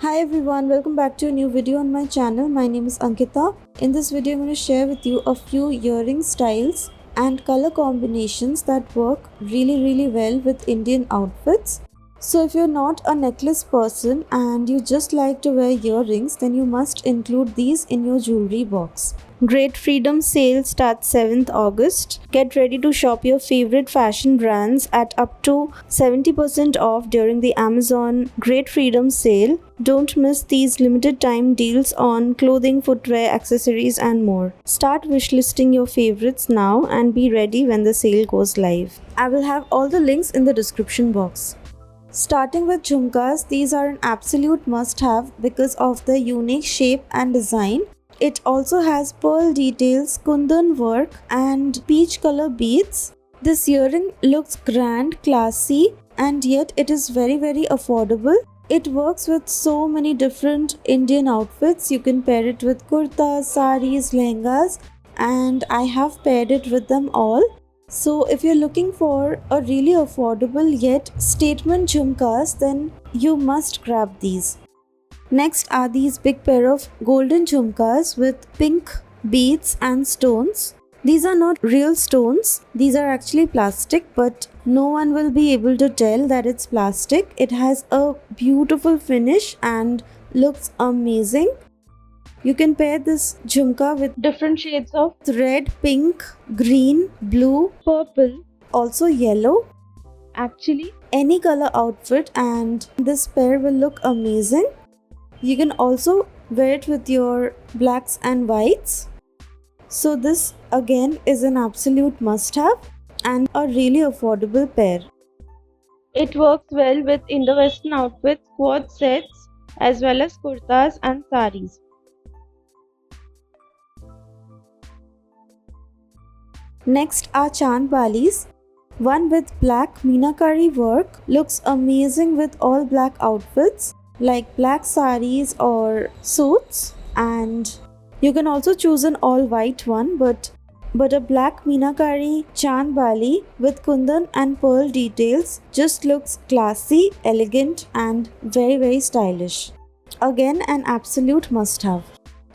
Hi everyone, welcome back to a new video on my channel. My name is Ankita. In this video, I'm going to share with you a few earring styles and color combinations that work really well with Indian outfits. So if you're not a necklace person and you just like to wear earrings, then you must include these in your jewelry box. Great Freedom Sale starts 7th August. Get ready to shop your favorite fashion brands at up to 70% off during the Amazon Great Freedom Sale. Don't miss these limited time deals on clothing, footwear, accessories and more. Start wishlisting your favorites now and be ready when the sale goes live. I will have all the links in the description box. Starting with jhumkas, these are an absolute must-have because of the unique shape and design. It also has pearl details, kundan work and peach color beads. This earring looks grand, classy and yet it is very affordable. It works with so many different Indian outfits. You can pair it with kurtas, saris, lehengas and I have paired it with them all. So if you're looking for a really affordable yet statement jhumkas, then you must grab these. Next are these big pair of golden jhumkas with pink beads and stones. These are not real stones, these are actually plastic, but no one will be able to tell that it's plastic. It has a beautiful finish and looks amazing. You can pair this jhumka with different shades of red, pink, green, blue, purple, also yellow. Actually, any color outfit and this pair will look amazing. You can also wear it with your blacks and whites. So this again is an absolute must-have and a really affordable pair. It works well with Indo-Western outfits, quad sets as well as kurtas and saris. Next are Chand Balis. One with black meenakari work looks amazing with all black outfits like black saris or suits, and you can also choose an all white one, but a black meenakari Chand Bali with kundan and pearl details just looks classy, elegant and very stylish. Again an absolute must have.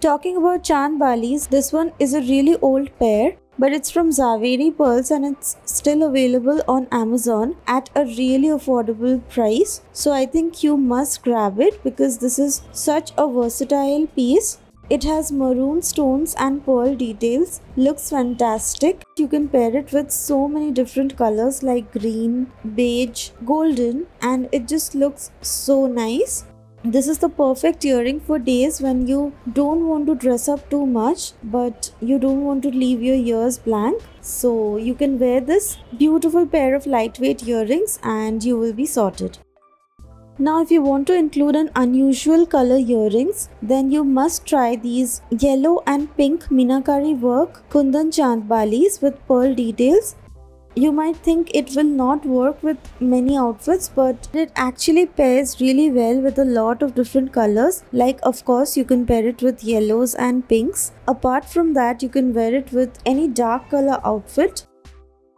Talking about Chand Balis, this one is a really old pair, but it's from Zaveri Pearls and it's still available on Amazon at a really affordable price. So I think you must grab it because this is such a versatile piece. It has maroon stones and pearl details, looks fantastic. You can pair it with so many different colors like green, beige, golden, and it just looks so nice. This is the perfect earring for days when you don't want to dress up too much but you don't want to leave your ears blank. So you can wear this beautiful pair of lightweight earrings and you will be sorted. Now if you want to include an unusual color earrings, then you must try these yellow and pink meenakari work kundan Chand Balis with pearl details. You might think it will not work with many outfits, but it actually pairs really well with a lot of different colors. Like of course you can pair it with yellows and pinks. Apart from that, you can wear it with any dark color outfit.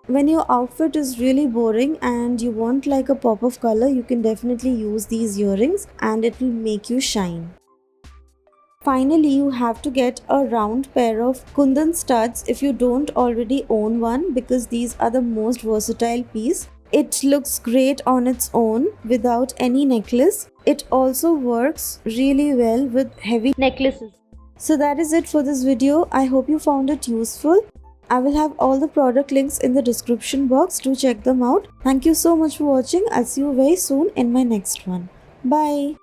When your outfit is really boring and you want like a pop of color, you can definitely use these earrings and it will make you shine. Finally, you have to get a round pair of kundan studs if you don't already own one, because these are the most versatile piece. It looks great on its own without any necklace. It also works really well with heavy necklaces. So that is it for this video. I hope you found it useful. I will have all the product links in the description box. Do check them out. Thank you so much for watching. I'll see you very soon in my next one. Bye.